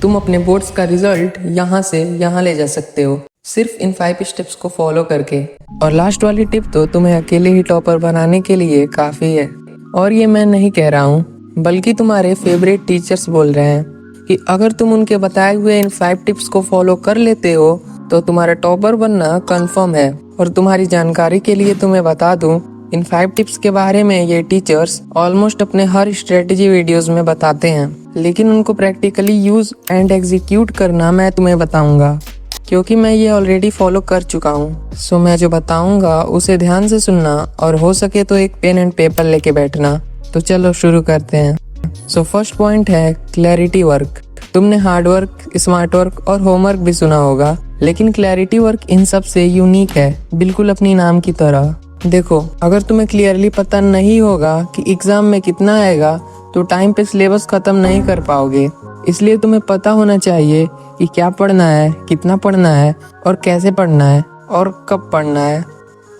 तुम अपने बोर्ड्स का रिजल्ट यहाँ से यहाँ ले जा सकते हो सिर्फ इन 5 स्टेप्स को फॉलो करके। और लास्ट वाली टिप तो तुम्हें अकेले ही टॉपर बनाने के लिए काफ़ी है। और ये मैं नहीं कह रहा हूँ, बल्कि तुम्हारे फेवरेट टीचर्स बोल रहे हैं कि अगर तुम उनके बताए हुए इन 5 टिप्स को फॉलो कर लेते हो तो तुम्हारा टॉपर बनना कंफर्म है। और तुम्हारी जानकारी के लिए तुम्हें बता दूं, इन 5 टिप्स के बारे में ये टीचर्स ऑलमोस्ट अपने हर स्ट्रेटेजी वीडियोस में बताते हैं, लेकिन उनको प्रैक्टिकली यूज एंड एग्जीक्यूट करना मैं तुम्हें बताऊंगा, क्योंकि मैं ये ऑलरेडी फॉलो कर चुका हूँ। सो मैं जो बताऊंगा उसे ध्यान से सुनना और हो सके तो एक पेन एंड पेपर लेके बैठना। तो चलो शुरू करते हैं। सो फर्स्ट पॉइंट है क्लैरिटी वर्क। तुमने हार्ड वर्क, स्मार्ट वर्क और होमवर्क भी सुना होगा, लेकिन क्लैरिटी वर्क इन सब से यूनिक है, बिल्कुल अपनी नाम की तरह। देखो, अगर तुम्हें क्लियरली पता नहीं होगा कि एग्जाम में कितना आएगा तो टाइम पे सिलेबस खत्म नहीं कर पाओगे। इसलिए तुम्हें पता होना चाहिए कि क्या पढ़ना है, कितना पढ़ना है और कैसे पढ़ना है और कब पढ़ना है।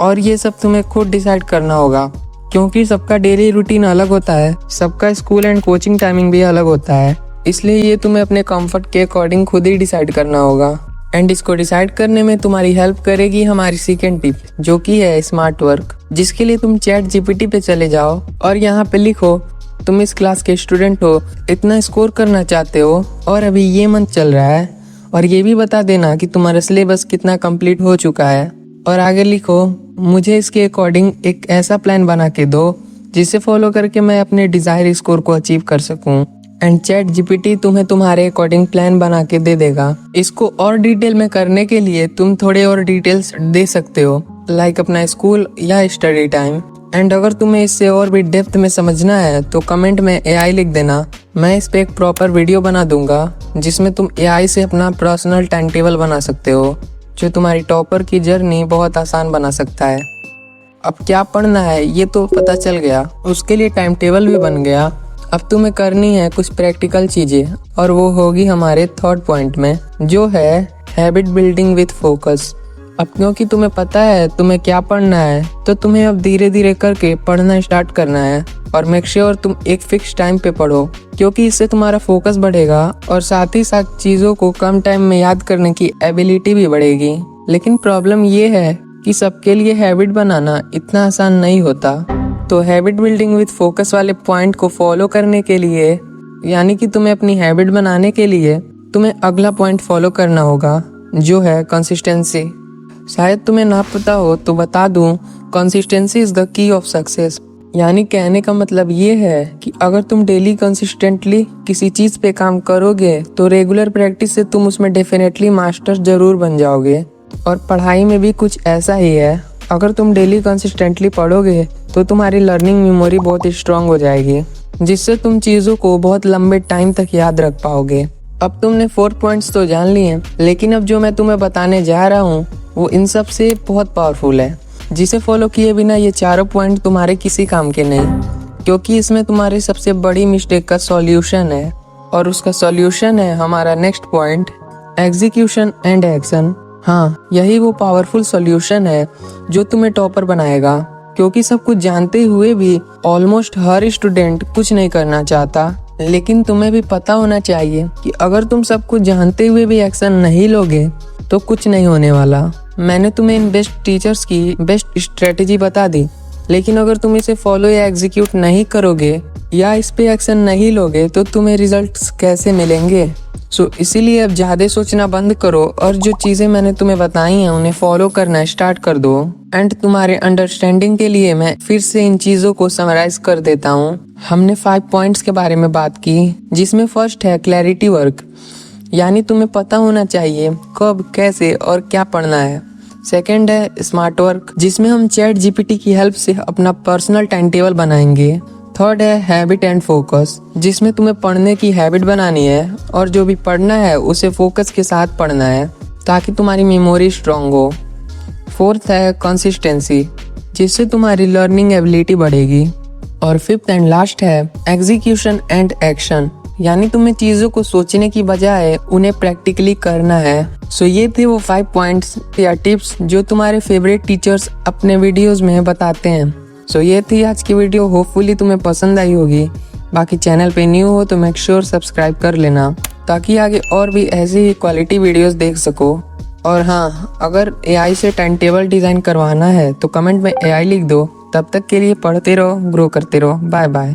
और ये सब तुम्हें खुद डिसाइड करना होगा, क्योंकि सबका डेली रूटीन अलग होता है, सबका स्कूल एंड कोचिंग टाइमिंग भी अलग होता है। इसलिए ये तुम्हें अपने कंफर्ट के अकॉर्डिंग खुद ही डिसाइड करना होगा। एंड इसको डिसाइड करने में तुम्हारी हेल्प करेगी हमारी सेकेंड टिप, जो कि है स्मार्ट वर्क, जिसके लिए तुम चैट जीपीटी पे चले जाओ और यहाँ पे लिखो तुम इस क्लास के स्टूडेंट हो, इतना स्कोर करना चाहते हो और अभी ये मंथ चल रहा है, और ये भी बता देना कि तुम्हारा सिलेबस कितना कंप्लीट हो चुका है। और आगे लिखो मुझे इसके अकॉर्डिंग एक ऐसा प्लान बना के दो जिसे फॉलो करके मैं अपने डिजायर स्कोर को अचीव कर सकूं। एंड चैट जीपीटी तुम्हें तुम्हारे अकॉर्डिंग प्लान बना के दे देगा। इसको और डिटेल में करने के लिए तुम थोड़े और डिटेल्स दे सकते हो, लाइक अपना स्कूल या स्टडी टाइम। एंड अगर तुम्हें इससे और भी डेप्थ में समझना है तो कमेंट में एआई लिख देना, मैं इस पे एक प्रॉपर वीडियो बना दूंगा जिसमें तुम एआई से अपना पर्सनल टाइम टेबल बना सकते हो, जो तुम्हारी टॉपर की जर्नी बहुत आसान बना सकता है। अब क्या पढ़ना है ये तो पता चल गया, उसके लिए टाइम टेबल भी बन गया। अब तुम्हें करनी है कुछ प्रैक्टिकल चीजें, और वो होगी हमारे थर्ड पॉइंट में, जो है हैबिट बिल्डिंग विथ फोकस। अब क्योंकि तुम्हें पता है तुम्हें क्या पढ़ना है, तो तुम्हें अब धीरे धीरे करके पढ़ना स्टार्ट करना है। और मेक श्योर तुम एक फिक्स टाइम पे पढ़ो, क्योंकि इससे तुम्हारा फोकस बढ़ेगा और साथ ही साथ चीज़ों को कम टाइम में याद करने की एबिलिटी भी बढ़ेगी। लेकिन प्रॉब्लम ये है कि सबके लिए हैबिट बनाना इतना आसान नहीं होता। तो हैबिट बिल्डिंग विथ फोकस वाले पॉइंट को फॉलो करने के लिए, यानी कि तुम्हें अपनी हैबिट बनाने के लिए, तुम्हें अगला पॉइंट फॉलो करना होगा, जो है कंसिस्टेंसी। शायद तुम्हें ना पता हो तो बता दूं, consistency is the key of success. यानी कहने का मतलब ये है कि अगर तुम डेली कंसिस्टेंटली किसी चीज पे काम करोगे तो रेगुलर प्रैक्टिस से तुम उसमें डेफिनेटली मास्टर जरूर बन जाओगे। और पढ़ाई में भी कुछ ऐसा ही है, अगर तुम डेली कंसिस्टेंटली पढ़ोगे तो तुम्हारी लर्निंग मेमोरी बहुत स्ट्रांग हो जाएगी, जिससे तुम चीज़ों को बहुत लंबे टाइम तक याद रख पाओगे। अब तुमने 4 पॉइंट्स तो जान लिए, लेकिन अब जो मैं तुम्हें बताने जा रहा हूँ वो इन सब से बहुत पावरफुल है, जिसे फॉलो किए बिना ये चारों पॉइंट तुम्हारे किसी काम के नहीं, क्योंकि इसमें तुम्हारी सबसे बड़ी मिस्टेक का सॉल्यूशन है। और उसका सॉल्यूशन है हमारा next point, execution and action. हाँ, यही वो पावरफुल सॉल्यूशन है जो तुम्हें टॉपर बनाएगा, क्योंकि सब कुछ जानते हुए भी ऑलमोस्ट हर स्टूडेंट कुछ नहीं करना चाहता। लेकिन तुम्हें भी पता होना चाहिए कि अगर तुम सब कुछ जानते हुए भी एक्शन नहीं लोगे तो कुछ नहीं होने वाला। मैंने तुम्हें इन बेस्ट टीचर्स की बेस्ट स्ट्रेटेजी बता दी, लेकिन अगर तुम इसे फॉलो या एग्जीक्यूट नहीं करोगे या इस पे एक्शन नहीं लोगे तो तुम्हें रिजल्ट्स कैसे मिलेंगे। सो इसीलिए अब ज़्यादा सोचना बंद करो और जो चीज़ें मैंने तुम्हें बताई हैं उन्हें फॉलो करना स्टार्ट कर दो। एंड तुम्हारे अंडरस्टैंडिंग के लिए मैं फिर से इन चीज़ों को समराइज कर देता हूँ। हमने 5 पॉइंट्स के बारे में बात की, जिसमें फर्स्ट है क्लैरिटी वर्क, यानी तुम्हें पता होना चाहिए कब, कैसे और क्या पढ़ना है। सेकेंड है स्मार्ट वर्क, जिसमें हम चैट जीपीटी की हेल्प से अपना पर्सनल टाइम टेबल बनाएंगे। थर्ड है हैबिट एंड फोकस, जिसमें तुम्हें पढ़ने की हैबिट बनानी है और जो भी पढ़ना है उसे फोकस के साथ पढ़ना है ताकि तुम्हारी मेमोरी स्ट्रांग हो। फोर्थ है कंसिस्टेंसी, जिससे तुम्हारी लर्निंग एबिलिटी बढ़ेगी। और फिफ्थ एंड लास्ट है एग्जीक्यूशन एंड एक्शन, यानी तुम्हें चीज़ों को सोचने की बजाय उन्हें प्रैक्टिकली करना है। सो ये थे वो 5 पॉइंट्स या टिप्स जो तुम्हारे फेवरेट टीचर्स अपने वीडियोस में बताते हैं। सो ये थी आज की वीडियो, होपफुली तुम्हें पसंद आई होगी। बाकी चैनल पे न्यू हो तो मेक श्योर सब्सक्राइब कर लेना। ताकि आगे और भी ऐसी क्वालिटी वीडियोस देख सको। और हाँ, अगर एआई से टाइम टेबल डिज़ाइन करवाना है तो कमेंट में एआई लिख दो। तब तक के लिए पढ़ते रहो, ग्रो करते रहो। Bye bye.